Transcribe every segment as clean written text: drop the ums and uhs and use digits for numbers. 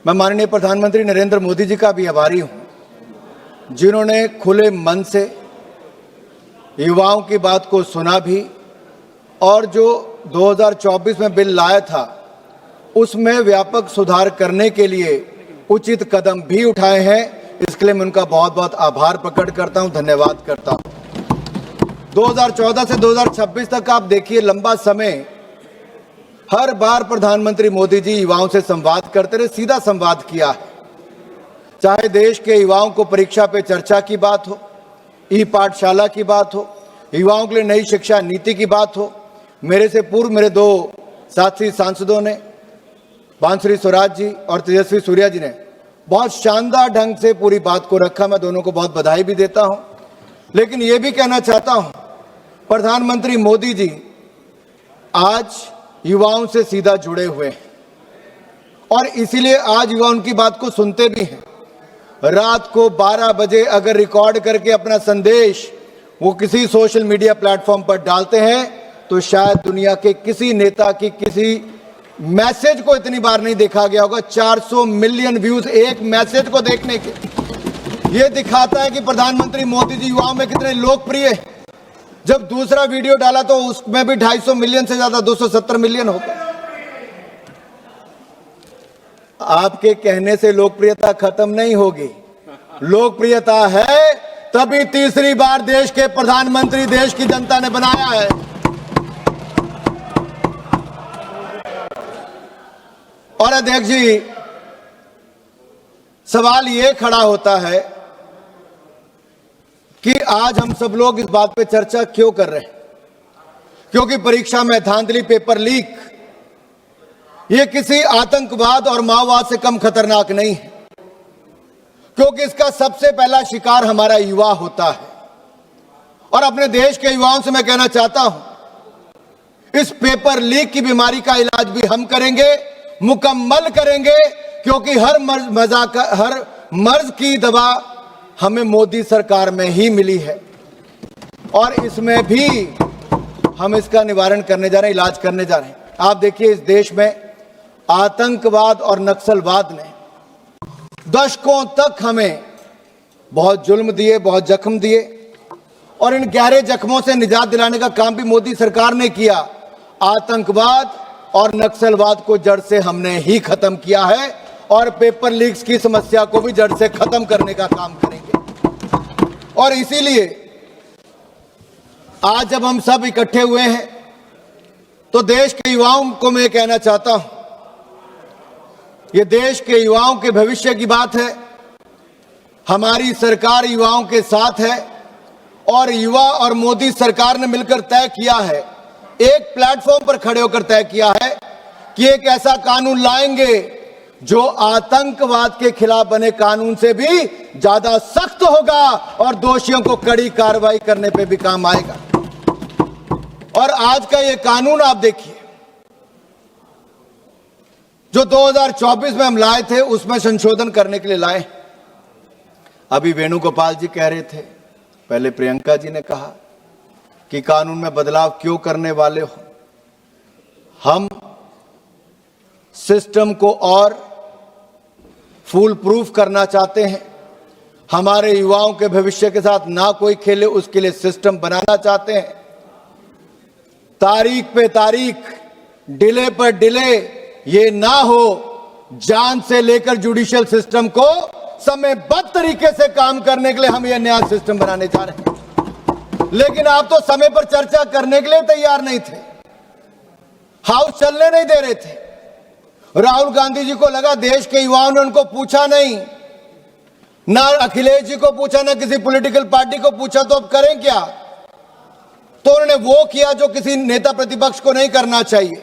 मैं माननीय प्रधानमंत्री नरेंद्र मोदी जी का भी आभारी हूं, जिन्होंने खुले मन से युवाओं की बात को सुना भी और जो 2024 में बिल लाया था उसमें व्यापक सुधार करने के लिए उचित कदम भी उठाए हैं। इसके लिए मैं उनका बहुत बहुत आभार प्रकट करता हूं, धन्यवाद करता हूं। 2014 से 2026 तक आप देखिए, लंबा समय हर बार प्रधानमंत्री मोदी जी युवाओं से संवाद करते रहे, सीधा संवाद किया है। चाहे देश के युवाओं को परीक्षा पे चर्चा की बात हो, ई पाठशाला की बात हो, युवाओं के लिए नई शिक्षा नीति की बात हो। मेरे से पूर्व मेरे दो साथी सांसदों ने, बांसुरी स्वराज जी और तेजस्वी सूर्या जी ने बहुत शानदार ढंग से पूरी बात को रखा। मैं दोनों को बहुत बधाई भी देता हूं। लेकिन ये भी कहना चाहता हूं, प्रधानमंत्री मोदी जी आज युवाओं से सीधा जुड़े हुए हैं और इसीलिए आज युवा उनकी बात को सुनते भी हैं। रात को 12 बजे अगर रिकॉर्ड करके अपना संदेश वो किसी सोशल मीडिया प्लेटफॉर्म पर डालते हैं तो शायद दुनिया के किसी नेता की किसी मैसेज को इतनी बार नहीं देखा गया होगा। 400 मिलियन व्यूज एक मैसेज को देखने के, ये दिखाता है कि प्रधानमंत्री मोदी जी युवाओं में कितने लोकप्रिय हैं। जब दूसरा वीडियो डाला तो उसमें भी 250 मिलियन से ज्यादा, 270 मिलियन हो गए। आपके कहने से लोकप्रियता खत्म नहीं होगी, लोकप्रियता है तभी तीसरी बार देश के प्रधानमंत्री देश की जनता ने बनाया है। और अध्यक्ष जी, सवाल ये खड़ा होता है कि आज हम सब लोग इस बात पे चर्चा क्यों कर रहे हैं? क्योंकि परीक्षा में धांधली, पेपर लीक, ये किसी आतंकवाद और माओवाद से कम खतरनाक नहीं है, क्योंकि इसका सबसे पहला शिकार हमारा युवा होता है। और अपने देश के युवाओं से मैं कहना चाहता हूं, इस पेपर लीक की बीमारी का इलाज भी हम करेंगे, मुकम्मल करेंगे, क्योंकि हर मर्ज की दवा हमें मोदी सरकार में ही मिली है और इसमें भी हम इसका निवारण करने जा रहे हैं, इलाज करने जा रहे हैं। आप देखिए, इस देश में आतंकवाद और नक्सलवाद ने दशकों तक हमें बहुत जुल्म दिए, बहुत जख्म दिए और इन गहरे जख्मों से निजात दिलाने का काम भी मोदी सरकार ने किया। आतंकवाद और नक्सलवाद को जड़ से हमने ही खत्म किया है और पेपर लीक्स की समस्या को भी जड़ से खत्म करने का काम करेंगे। और इसीलिए आज जब हम सब इकट्ठे हुए हैं तो देश के युवाओं को मैं कहना चाहता हूं, ये देश के युवाओं के भविष्य की बात है। हमारी सरकार युवाओं के साथ है और युवा और मोदी सरकार ने मिलकर तय किया है, एक प्लेटफॉर्म पर खड़े होकर तय किया है कि एक ऐसा कानून लाएंगे जो आतंकवाद के खिलाफ बने कानून से भी ज्यादा सख्त होगा और दोषियों को कड़ी कार्रवाई करने पे भी काम आएगा। और आज का ये कानून आप देखिए, जो 2024 में हम लाए थे उसमें संशोधन करने के लिए लाए। अभी वेणुगोपाल जी कह रहे थे, पहले प्रियंका जी ने कहा कि कानून में बदलाव क्यों करने वाले हो। हम सिस्टम को और फूल प्रूफ करना चाहते हैं, हमारे युवाओं के भविष्य के साथ ना कोई खेले, उसके लिए सिस्टम बनाना चाहते हैं। तारीख पे तारीख, डिले पर डिले ये ना हो, जान से लेकर जुडिशियल सिस्टम को समयबद्ध तरीके से काम करने के लिए हम ये नया सिस्टम बनाने जा रहे हैं। लेकिन आप तो समय पर चर्चा करने के लिए तैयार नहीं थे, हाउस चलने नहीं दे रहे थे। राहुल गांधी जी को लगा देश के युवाओं ने उनको पूछा नहीं, ना अखिलेश जी को पूछा, ना किसी पॉलिटिकल पार्टी को पूछा, तो अब करें क्या? तो उन्होंने वो किया जो किसी नेता प्रतिपक्ष को नहीं करना चाहिए।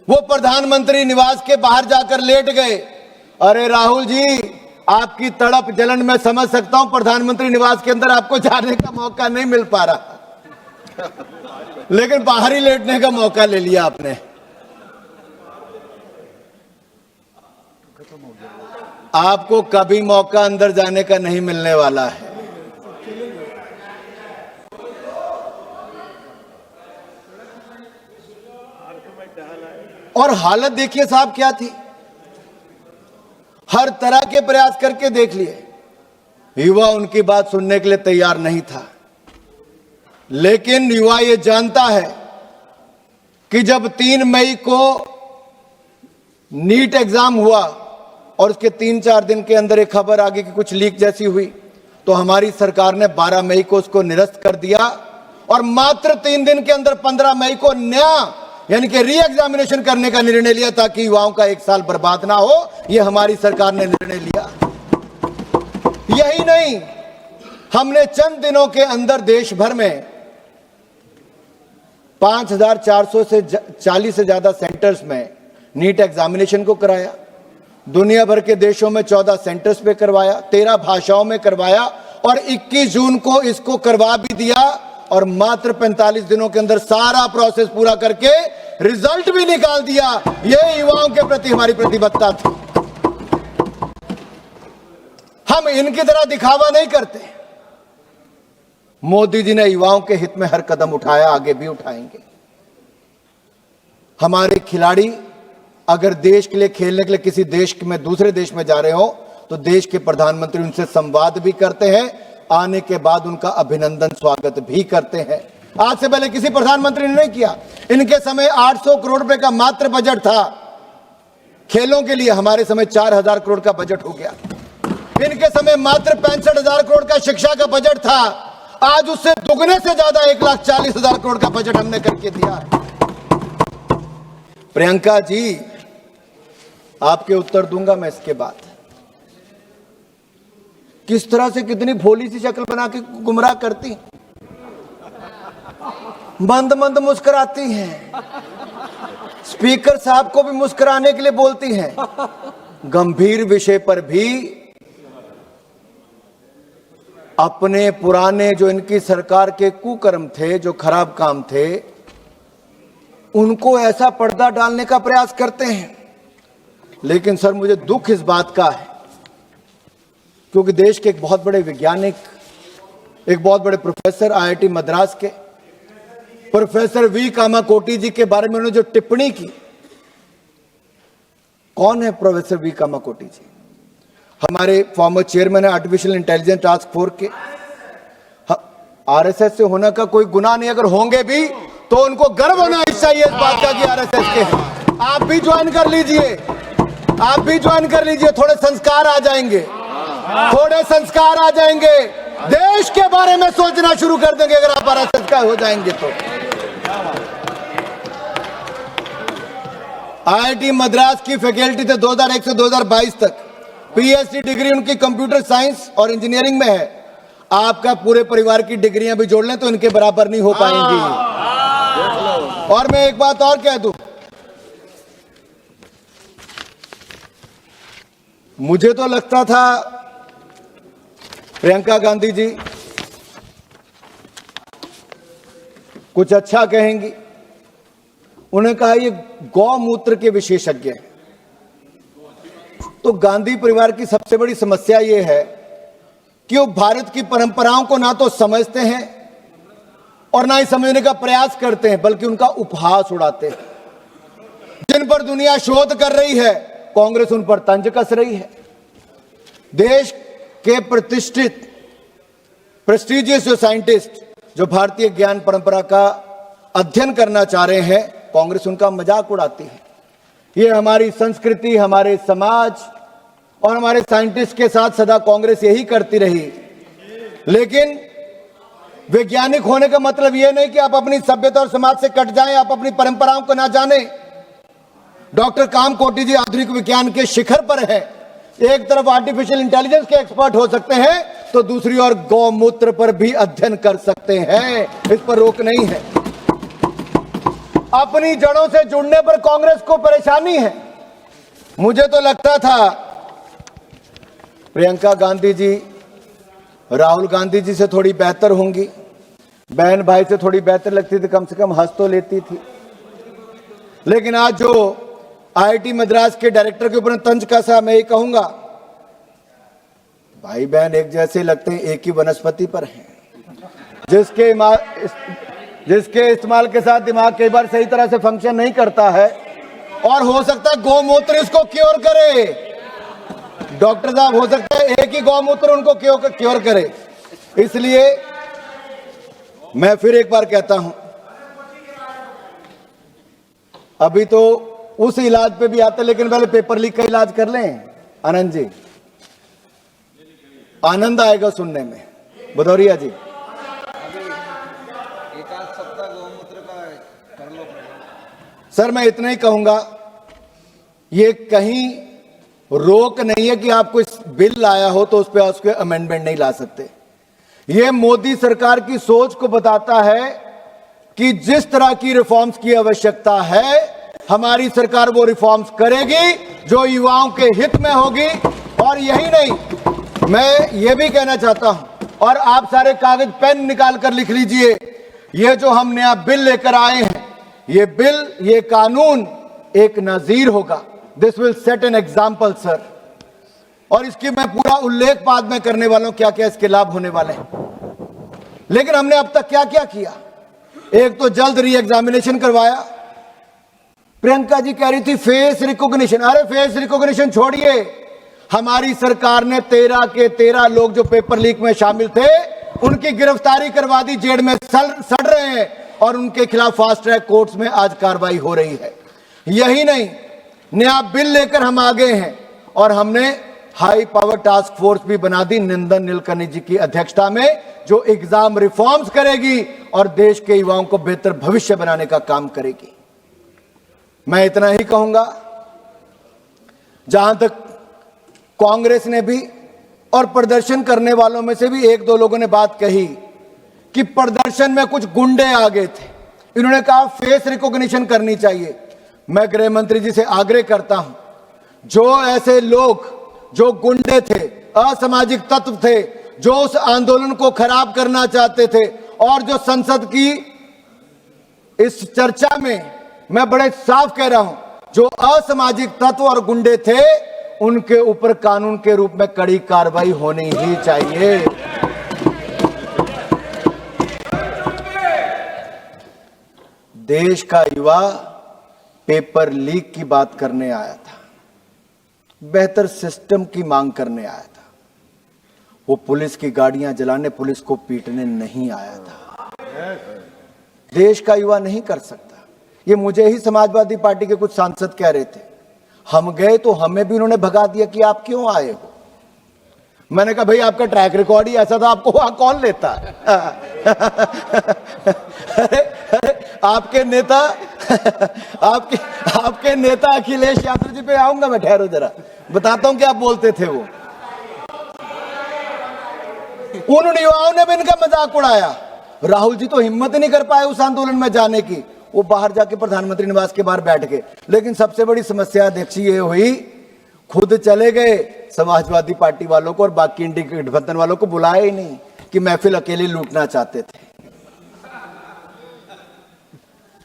वो प्रधानमंत्री निवास के बाहर जाकर लेट गए। अरे राहुल जी, आपकी तड़प जलन मैं समझ सकता हूं, प्रधानमंत्री निवास के अंदर आपको जाने का मौका नहीं मिल पा रहा, लेकिन बाहर ही लेटने का मौका ले लिया आपने। आपको कभी मौका अंदर जाने का नहीं मिलने वाला है। और हालत देखिए साहब क्या थी। हर तरह के प्रयास करके देख लिए, युवा उनकी बात सुनने के लिए तैयार नहीं था। लेकिन युवा ये जानता है कि जब 3 मई को नीट एग्जाम हुआ और उसके 3-4 दिन के अंदर एक खबर आ गई कि कुछ लीक जैसी हुई, तो हमारी सरकार ने 12 मई को उसको निरस्त कर दिया और मात्र 3 दिन के अंदर 15 मई को नया यानी कि री एग्जामिनेशन करने का निर्णय लिया ताकि युवाओं का 1 साल बर्बाद ना हो। यह हमारी सरकार ने निर्णय लिया। यही नहीं, हमने चंद दिनों के अंदर देश भर में 5440 से ज्यादा सेंटर्स में नीट एग्जामिनेशन को कराया। दुनिया भर के देशों में 14 सेंटर्स पे करवाया, 13 भाषाओं में करवाया और 21 जून को इसको करवा भी दिया और मात्र 45 दिनों के अंदर सारा प्रोसेस पूरा करके रिजल्ट भी निकाल दिया। यह युवाओं के प्रति हमारी प्रतिबद्धता थी। हम इनकी तरह दिखावा नहीं करते। मोदी जी ने युवाओं के हित में हर कदम उठाया, आगे भी उठाएंगे। हमारे खिलाड़ी अगर देश के लिए खेलने के लिए किसी देश में दूसरे देश में जा रहे हो तो देश के प्रधानमंत्री उनसे संवाद भी करते हैं, आने के बाद उनका अभिनंदन स्वागत भी करते हैं। आज से पहले किसी प्रधानमंत्री ने नहीं किया। इनके समय 800 करोड़ रुपए का मात्र बजट था खेलों के लिए, हमारे समय 4000 करोड़ का बजट हो गया। इनके समय मात्र 65,000 करोड़ का शिक्षा का बजट था, आज उससे दुगने से ज्यादा 1,40,000 करोड़ का बजट हमने करके दिया है। प्रियंका जी, आपके उत्तर दूंगा मैं इसके बाद। किस तरह से कितनी भोली सी शक्ल बना के गुमराह करती, मंद मंद मुस्कुराती हैं, स्पीकर साहब को भी मुस्कुराने के लिए बोलती हैं, गंभीर विषय पर भी अपने पुराने जो इनकी सरकार के कुकर्म थे, जो खराब काम थे, उनको ऐसा पर्दा डालने का प्रयास करते हैं। लेकिन सर, मुझे दुख इस बात का है क्योंकि देश के एक बहुत बड़े वैज्ञानिक, एक बहुत बड़े प्रोफेसर, आईआईटी मद्रास के प्रोफेसर वी कामाकोटी जी के बारे में उन्होंने जो टिप्पणी की। कौन है प्रोफेसर वी कामाकोटी जी? हमारे फॉर्मर चेयरमैन है आर्टिफिशियल इंटेलिजेंस टास्क फोर्स के। आरएसएस से होने का कोई गुनाह नहीं, अगर होंगे भी तो उनको गर्व होना चाहिए इस बात का कि आरएसएस के हैं। आप भी ज्वाइन कर लीजिए, आप भी ज्वाइन कर लीजिए, थोड़े संस्कार आ जाएंगे, थोड़े संस्कार आ जाएंगे, देश के बारे में सोचना शुरू कर देंगे अगर आप आरएसएस का हो जाएंगे तो। आईआईटी मद्रास की फैकल्टी थे 2001 से 2022 तक। पीएचडी डिग्री उनकी कंप्यूटर साइंस और इंजीनियरिंग में है। आपका पूरे परिवार की डिग्रियां भी जोड़ लें तो इनके बराबर नहीं हो पाएंगी। और मैं एक बात और कह दूं, मुझे तो लगता था प्रियंका गांधी जी कुछ अच्छा कहेंगी। उन्हें कहा ये गौमूत्र के विशेषज्ञ हैं। तो गांधी परिवार की सबसे बड़ी समस्या यह है कि वो भारत की परंपराओं को ना तो समझते हैं और ना ही समझने का प्रयास करते हैं, बल्कि उनका उपहास उड़ाते हैं। जिन पर दुनिया शोध कर रही है, कांग्रेस उन पर तंज कस रही है। देश के प्रतिष्ठित प्रेस्टिजियस जो साइंटिस्ट जो भारतीय ज्ञान परंपरा का अध्ययन करना चाह रहे हैं, कांग्रेस उनका मजाक उड़ाती है। ये हमारी संस्कृति, हमारे समाज और हमारे साइंटिस्ट के साथ सदा कांग्रेस यही करती रही। लेकिन वैज्ञानिक होने का मतलब यह नहीं कि आप अपनी सभ्यता और समाज से कट जाएं, आप अपनी परंपराओं को ना जाने। डॉक्टर कामकोटी जी आधुनिक विज्ञान के शिखर पर है। एक तरफ आर्टिफिशियल इंटेलिजेंस के एक्सपर्ट हो सकते हैं तो दूसरी ओर गौमूत्र पर भी अध्ययन कर सकते हैं, इस पर रोक नहीं है। अपनी जड़ों से जुड़ने पर कांग्रेस को परेशानी है। मुझे तो लगता था प्रियंका गांधी जी राहुल गांधी जी से थोड़ी बेहतर होंगी, बहन भाई से थोड़ी बेहतर लगती थी, कम से कम हंस तो लेती थी। लेकिन आज जो आईआईटी मद्रास के डायरेक्टर के ऊपर तंज कसा, मैं ये कहूंगा भाई बहन एक जैसे लगते हैं, एक ही वनस्पति पर हैं। जिसके इस्तेमाल के साथ दिमाग कई बार सही तरह से फंक्शन नहीं करता है और हो सकता है गौमूत्र इसको क्योर करे। डॉक्टर साहब हो सकता है एक ही गौमूत्र उनको क्योर करे। इसलिए मैं फिर एक बार कहता हूं, अभी तो उस इलाज पे भी आता, लेकिन पहले पेपर लीक का इलाज कर लें। आनंद जी, आनंद आएगा सुनने में। भदौरिया जी, एक आध सप्ताह गौमूत्र का कर लो। सर मैं इतना ही कहूंगा, ये कहीं रोक नहीं है कि आपको इस बिल लाया हो तो उस पर उसके अमेंडमेंट नहीं ला सकते। ये मोदी सरकार की सोच को बताता है कि जिस तरह की रिफॉर्म्स की आवश्यकता है, हमारी सरकार वो रिफॉर्म्स करेगी जो युवाओं के हित में होगी। और यही नहीं, मैं ये भी कहना चाहता हूं, और आप सारे कागज पेन निकाल कर लिख लीजिए, ये जो हम नया बिल लेकर आए हैं, ये बिल, ये कानून एक नजीर होगा। This will set an example sir. और इसकी मैं पूरा उल्लेख बाद में करने वाला हूं, क्या क्या इसके लाभ होने वाले हैं। लेकिन हमने अब तक क्या क्या किया? एक तो जल्द री एग्जामिनेशन करवाया। प्रियंका जी कह रही थी फेस रिकॉग्निशन। अरे फेस रिकॉग्निशन छोड़िए, हमारी सरकार ने 13 के 13 लोग जो पेपर लीक में शामिल थे, उनकी गिरफ्तारी करवा दी, जेल में सड़ रहे हैं, और उनके खिलाफ फास्ट ट्रैक कोर्ट्स में आज कार्रवाई हो रही है। यही नहीं, नया बिल लेकर हम आगे हैं, और हमने हाई पावर टास्क फोर्स भी बना दी नंदन नीलकनी जी की अध्यक्षता में, जो एग्जाम रिफॉर्म्स करेगी और देश के युवाओं को बेहतर भविष्य बनाने का काम करेगी। मैं इतना ही कहूंगा, जहां तक कांग्रेस ने भी और प्रदर्शन करने वालों में से भी एक दो लोगों ने बात कही कि प्रदर्शन में कुछ गुंडे आ गए थे, इन्होंने कहा फेस रिकॉग्निशन करनी चाहिए। मैं गृह मंत्री जी से आग्रह करता हूं, जो ऐसे लोग जो गुंडे थे, असामाजिक तत्व थे, जो उस आंदोलन को खराब करना चाहते थे, और जो संसद की इस चर्चा में मैं बड़े साफ कह रहा हूं, जो असामाजिक तत्व और गुंडे थे, उनके ऊपर कानून के रूप में कड़ी कार्रवाई होनी ही चाहिए। देश का युवा पेपर लीक की बात करने आया था, बेहतर सिस्टम की मांग करने आया था। वो पुलिस की गाड़ियां जलाने, पुलिस को पीटने नहीं आया था। देश का युवा नहीं कर सकता। ये मुझे ही समाजवादी पार्टी के कुछ सांसद कह रहे थे, हम गए तो हमें भी उन्होंने भगा दिया कि आप क्यों आए हो। मैंने कहा भाई आपका ट्रैक रिकॉर्ड ही ऐसा था, आपको वहां कौन लेता है? अरे आपके नेता आपके नेता अखिलेश यादव जी पे आऊंगा मैं, ठहरो जरा, बताता हूं क्या बोलते थे वो। उन युवाओं ने भी इनका मजाक उड़ाया। राहुल जी तो हिम्मत ही नहीं कर पाए उस आंदोलन में जाने की, वो बाहर जाके प्रधानमंत्री निवास के बाहर बैठ गए। लेकिन सबसे बड़ी समस्या अध्यक्ष ये हुई, खुद चले गए, समाजवादी पार्टी वालों को और बाकी इंडी गठबंधन वालों को बुलाया ही नहीं कि महफिल अकेले लूटना चाहते थे।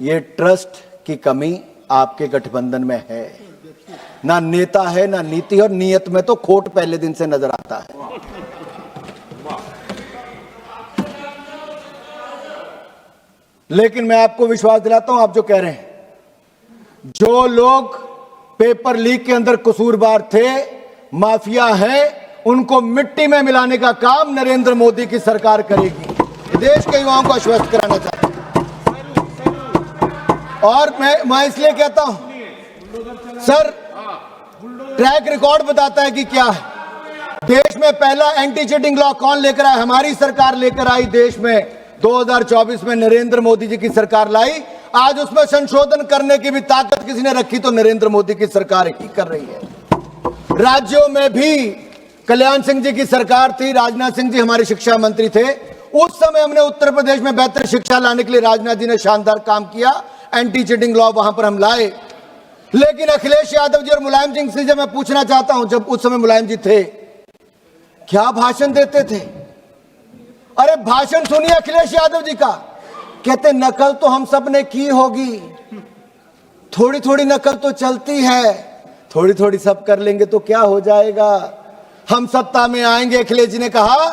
ये ट्रस्ट की कमी आपके गठबंधन में है, ना नेता है ना नीति, और नीयत में तो खोट पहले दिन से नजर आता है। लेकिन मैं आपको विश्वास दिलाता हूं, आप जो कह रहे हैं, जो लोग पेपर लीक के अंदर कसूरवार थे, माफिया हैं, उनको मिट्टी में मिलाने का काम नरेंद्र मोदी की सरकार करेगी। देश के युवाओं को आश्वस्त कराना चाहता हूं। और मैं इसलिए कहता हूं सर, ट्रैक रिकॉर्ड बताता है कि क्या है। देश में पहला एंटी चीटिंग लॉ कौन लेकर आया? हमारी सरकार लेकर आई। देश में 2024 में नरेंद्र मोदी जी की सरकार लाई। आज उसमें संशोधन करने की भी ताकत किसी ने रखी तो नरेंद्र मोदी की सरकार ही कर रही है। राज्यों में भी कल्याण सिंह जी की सरकार थी, राजनाथ सिंह जी हमारे शिक्षा मंत्री थे। उस समय हमने उत्तर प्रदेश में बेहतर शिक्षा लाने के लिए राजनाथ जी ने शानदार काम किया, एंटी चीटिंग लॉ वहां पर हम लाए। लेकिन अखिलेश यादव जी और मुलायम सिंह से मैं पूछना चाहता हूं, जब उस समय मुलायम जी थे, क्या भाषण देते थे? अरे भाषण सुनिए अखिलेश यादव जी का, कहते नकल तो हम सब ने की होगी, थोड़ी थोड़ी नकल तो चलती है, थोड़ी थोड़ी सब कर लेंगे तो क्या हो जाएगा, हम सत्ता में आएंगे। अखिलेश जी ने कहा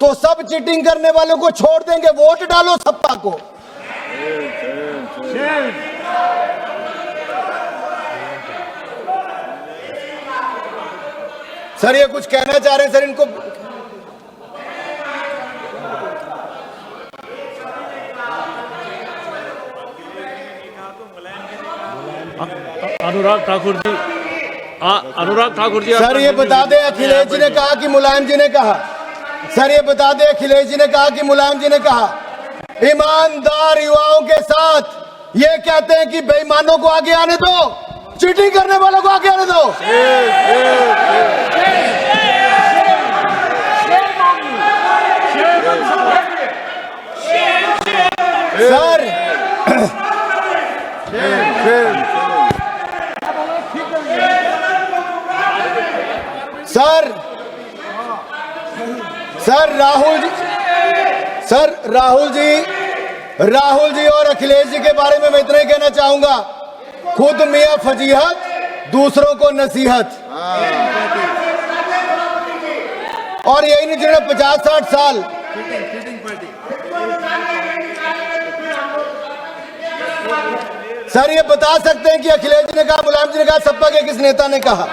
तो सब चीटिंग करने वालों को छोड़ देंगे, वोट डालो सपा को। सर ये कुछ कहना चाह रहे हैं सर, इनको अनुराग ठाकुर जी, अनुराग ठाकुर जी सर ये बता दें अखिलेश जी ने कहा कि मुलायम जी ने कहा, सर ये बता दें अखिलेश जी ने कहा कि मुलायम जी ने कहा ईमानदार युवाओं के साथ ये कहते हैं कि बेईमानों को आगे आने दो, चीटिंग करने वालों को आगे आने दो। Sir sir sir Rahul ji और अखिलेश जी के बारे में मैं इतना ही कहना चाहूंगा, खुद मियां फजीहत, दूसरों को नसीहत। और यही नहीं जिन्होंने 50-60 साल सर ये बता सकते हैं कि अखिलेश जी ने कहा, मुलायम जी ने कहा, सपा के किस नेता ने कहा?